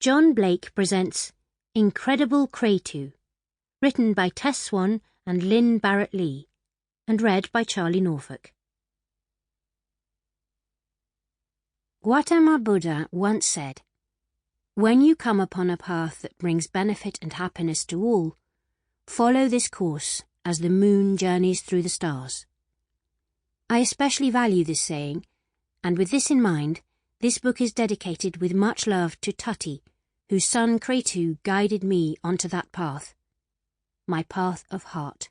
John Blake presents Incredible Kratu, written by Tess Swan and Lynne Barrett-Lee, and read by Charlie Norfolk. Gautama Buddha once said, "When you come upon a path that brings benefit and happiness to all, follow this course as the moon journeys through the stars." I especially value this saying, and with this in mind, this book is dedicated with much love to Tutti, whose son Kratu guided me onto that path, my path of heart.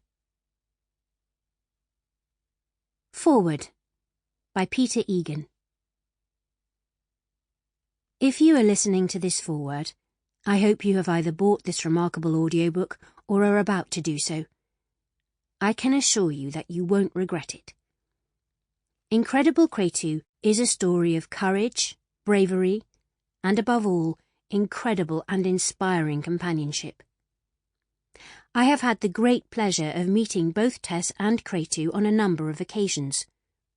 Forward by Peter Egan. If you are listening to this foreword, I hope you have either bought this remarkable audiobook or are about to do so. I can assure you that you won't regret it. Incredible Kratu is a story of courage, bravery, and above all, incredible and inspiring companionship. I have had the great pleasure of meeting both Tess and Kratu on a number of occasions,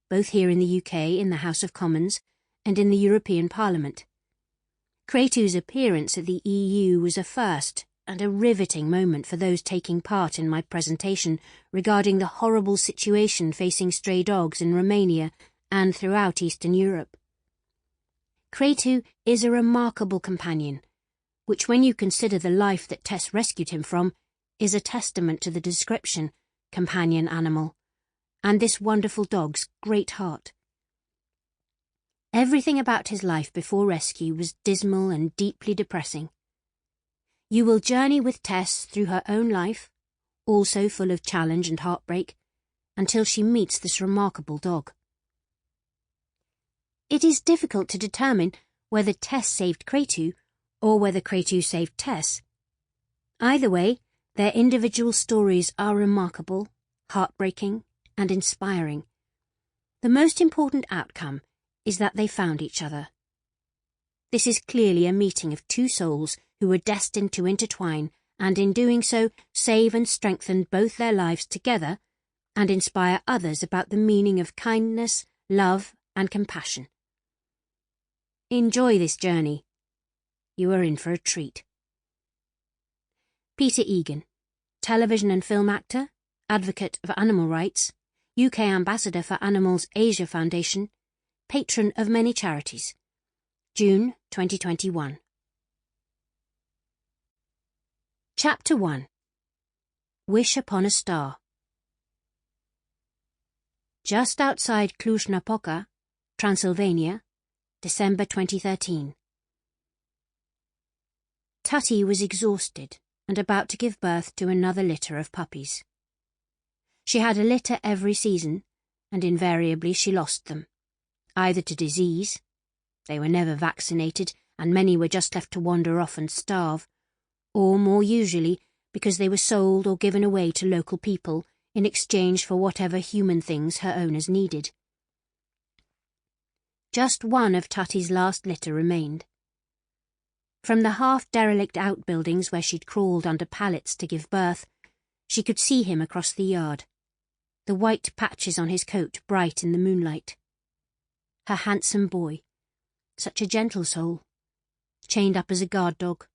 both here in the UK in the House of Commons and in the European Parliament. Kratu's appearance at the EU was a first and a riveting moment for those taking part in my presentation regarding the horrible situation facing stray dogs in Romania and throughout Eastern Europe. Kratu is a remarkable companion, which when you consider the life that Tess rescued him from, is a testament to the description, companion animal, and this wonderful dog's great heart. Everything about his life before rescue was dismal and deeply depressing. You will journey with Tess through her own life, also full of challenge and heartbreak, until she meets this remarkable dog. It is difficult to determine whether Tess saved Kratu or whether Kratu saved Tess. Either way, their individual stories are remarkable, heartbreaking, and inspiring. The most important outcome is that they found each other. This is clearly a meeting of two souls who were destined to intertwine and in doing so save and strengthen both their lives together and inspire others about the meaning of kindness, love, and compassion. Enjoy this journey. You are in for a treat. Peter Egan, television and film actor, advocate of animal rights, UK Ambassador for Animals Asia Foundation, patron of many charities. June 2021. Chapter 1. Wish Upon a Star. Just outside Cluj-Napoca, Transylvania, December 2013. Tutti was exhausted and about to give birth to another litter of puppies. She had a litter every season, and invariably she lost them, either to disease — they were never vaccinated and many were just left to wander off and starve — or more usually because they were sold or given away to local people in exchange for whatever human things her owners needed. Just one of Tutti's last litter remained. From the half-derelict outbuildings where she'd crawled under pallets to give birth, she could see him across the yard, the white patches on his coat bright in the moonlight. Her handsome boy, such a gentle soul, chained up as a guard dog.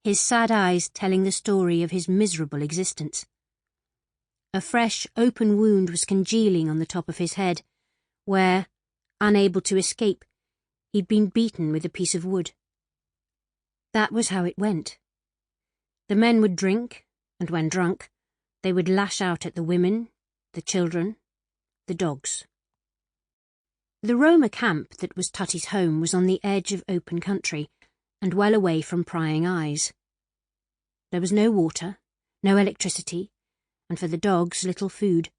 His sad eyes telling the story of his miserable existence. A fresh, open wound was congealing on the top of his head, where, unable to escape, he'd been beaten with a piece of wood. That was how it went. The men would drink, and when drunk, they would lash out at the women, the children, the dogs. The Roma camp that was Tutti's home was on the edge of open country, and well away from prying eyes. There was no water, no electricity, and for the dogs little food.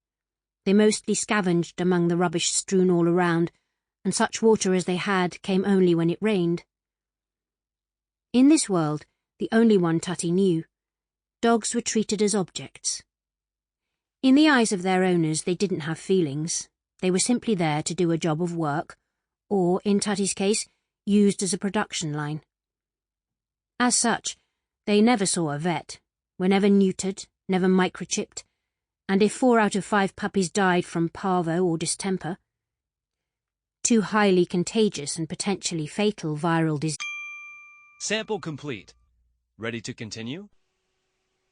They mostly scavenged among the rubbish strewn all around, and such water as they had came only when it rained. In this world, the only one Tutti knew, dogs were treated as objects. In the eyes of their owners, they didn't have feelings. They were simply there to do a job of work, or, in Tutti's case, used as a production line. As such, they never saw a vet, were never neutered, never microchipped, and if 4 out of 5 puppies died from parvo or distemper, 2 highly contagious and potentially fatal viral diseases, Sample complete. Ready to continue?